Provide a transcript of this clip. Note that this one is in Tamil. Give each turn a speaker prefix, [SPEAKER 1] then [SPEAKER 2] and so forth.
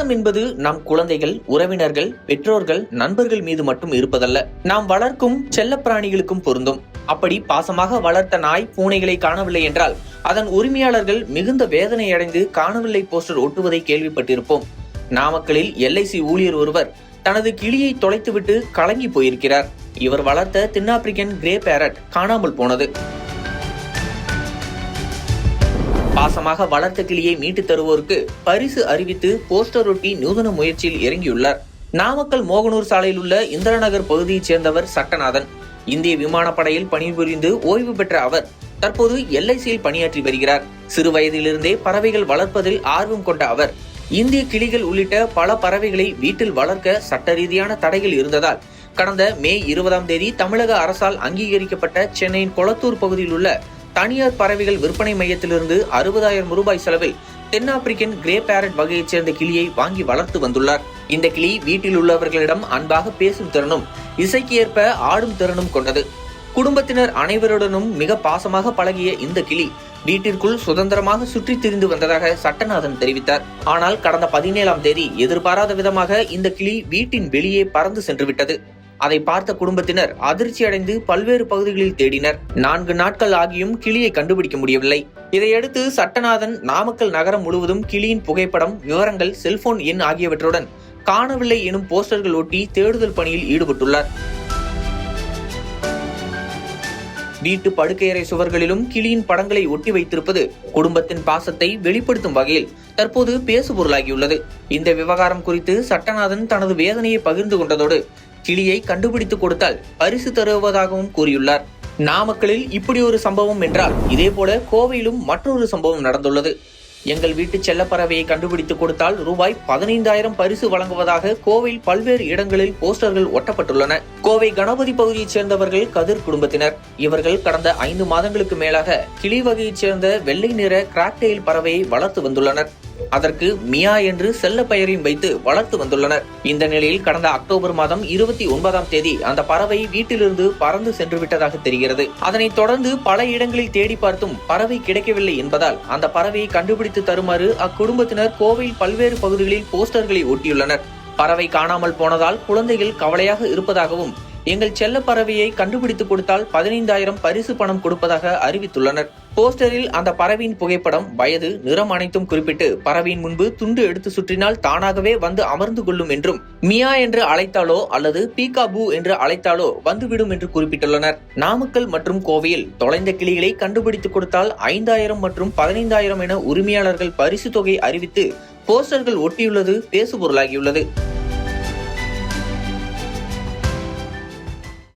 [SPEAKER 1] பாசம் என்பது நம் குழந்தைகள், உறவினர்கள், பெற்றோர்கள், நண்பர்கள் மீது மட்டும் இருப்பதல்ல, நாம் வளர்க்கும் செல்ல பிராணிகளுக்கும் பொருந்தும். அப்படி பாசமாக வளர்த்த நாய், பூனைகளை காணவில்லை என்றால் அதன் உரிமையாளர்கள் மிகுந்த வேதனை அடைந்து காணவில்லை போஸ்டர் ஒட்டுவதை கேள்விப்பட்டிருப்போம். நாமக்கலில் LIC ஊழியர் ஒருவர் தனது கிளியை தொலைத்துவிட்டு கலங்கி போயிருக்கிறார். இவர் வளர்த்த தென்னாப்பிரிக்கன் கிரே பேரட் காணாமல் போனது. பாசமாக வளர்த்த கிளியை மீட்டு தருவோருக்கு பரிசு அறிவித்து போஸ்டர் ஒட்டி நூதன முயற்சியில் இறங்கியுள்ளார். நாமக்கல் மோகனூர் சாலையில் உள்ள இந்திராநகர் பகுதியைச் சேர்ந்தவர் சட்டநாதன். இந்திய விமானப்படையில் பணிபுரிந்து ஓய்வு பெற்ற அவர் தற்போது LICயில் பணியாற்றி வருகிறார். சிறு வயதிலிருந்தே பறவைகள் வளர்ப்பதில் ஆர்வம் கொண்ட அவர் இந்திய கிளிகள் உள்ளிட்ட பல பறவைகளை வீட்டில் வளர்க்க சட்ட ரீதியான தடைகள் இருந்ததால் கடந்த மே 20 தமிழக அரசால் அங்கீகரிக்கப்பட்ட சென்னையின் கொளத்தூர் பகுதியில் உள்ள தனியார் பறவைகள் விற்பனை மையத்திலிருந்து 60,000 ரூபாய் செலவில் தென்னாப்பிரிக்கன் கிரே பேரட் வகையைச் சேர்ந்த கிளியை வாங்கி வளர்த்து வந்துள்ளார். இந்த கிளி வீட்டில் உள்ளவர்களிடம் அன்பாக பேசும் திறனும் இசைக்கு ஏற்ப ஆடும் திறனும் கொண்டது. குடும்பத்தினர் அனைவருடனும் மிக பாசமாக பழகிய இந்த கிளி வீட்டிற்குள் சுதந்திரமாக சுற்றி திரிந்து வந்ததாக சட்டநாதன் தெரிவித்தார். ஆனால் கடந்த 17 எதிர்பாராத விதமாக இந்த கிளி வீட்டின் வெளியே பறந்து சென்று விட்டது. அதை பார்த்த குடும்பத்தினர் அதிர்ச்சி அடைந்து பல்வேறு பகுதிகளில் தேடினர். 4 நாட்கள் ஆகியும் கிளியை கண்டுபிடிக்க முடியவில்லை. இதையடுத்து சட்டநாதன் நாமக்கல் நகரம் முழுவதும் கிளியின் புகைப்படம், விவரங்கள், செல்போன் எண் ஆகியவற்றுடன் காணவில்லை எனும் போஸ்டர்கள் ஒட்டி தேடுதல் பணியில் ஈடுபட்டுள்ளார். வீட்டு படுக்கையறை சுவர்களிலும் கிளியின் படங்களை ஒட்டி வைத்திருப்பது குடும்பத்தின் பாசத்தை வெளிப்படுத்தும் வகையில் தற்போது பேசுபொருளாகியுள்ளது. இந்த விவகாரம் குறித்து சட்டநாதன் தனது வேதனையை பகிர்ந்து கொண்டதோடு கிளியை கண்டுபிடித்து கொடுத்தால் பரிசு தருவதாகவும் கூறியுள்ளார். நாமக்கலில் இப்படி ஒரு சம்பவம் என்றால் இதே போல கோவையிலும் மற்றொரு சம்பவம் நடந்துள்ளது. எங்கள் வீட்டு செல்லப்பறவையை கண்டுபிடித்து கொடுத்தால் ரூபாய் 15,000 பரிசு வழங்குவதாக கோவையில் பல்வேறு இடங்களில் போஸ்டர்கள் ஒட்டப்பட்டுள்ளன. கோவை கணபதி பகுதியைச் சேர்ந்தவர்கள் கதிர் குடும்பத்தினர். இவர்கள் கடந்த 5 மாதங்களுக்கு மேலாக கிளி வகையைச் சேர்ந்த வெள்ளை நிற கிராக்டெயில் பறவையை வளர்த்து வந்துள்ளனர். அதற்கு மியா என்று செல்ல பெயரையும் வைத்து வளர்த்து வந்துள்ளனர். இந்த நிலையில் கடந்த அக்டோபர் மாதம் 29 அந்த பறவை வீட்டிலிருந்து பறந்து சென்று விட்டதாக தெரிகிறது. அதனைத் தொடர்ந்து பல இடங்களில் தேடி பார்த்தும் பறவை கிடைக்கவில்லை என்பதால் அந்த பறவையை கண்டுபிடித்து தருமாறு அக்குடும்பத்தினர் கோவையில் பல்வேறு பகுதிகளில் போஸ்டர்களை ஒட்டியுள்ளனர். பறவை காணாமல் போனதால் குழந்தைகள் கவலையாக இருப்பதாகவும் எங்கள் செல்ல பறவையை கண்டுபிடித்து கொடுத்தால் 15,000 பரிசு பணம் கொடுப்பதாக அறிவித்துள்ளனர். போஸ்டரில் அந்த பறவையின் புகைப்படம், வயது, நிறம் அனைத்தும் குறிப்பிட்டு பறவையின் முன்பு துண்டு எடுத்து சுற்றினால் தானாகவே வந்து அமர்ந்து கொள்ளும் என்றும், மியா என்று அழைத்தாலோ அல்லது பீகாபூ என்று அழைத்தாலோ வந்துவிடும் என்று குறிப்பிட்டுள்ளனர். நாமக்கல் மற்றும் கோவையில் தொலைந்த கிளிகளை கண்டுபிடித்து கொடுத்தால் 5,000 மற்றும் 15,000 என உரிமையாளர்கள் பரிசு தொகை அறிவித்து போஸ்டர்கள் ஒட்டியுள்ளது பேசுபொருளாகியுள்ளது.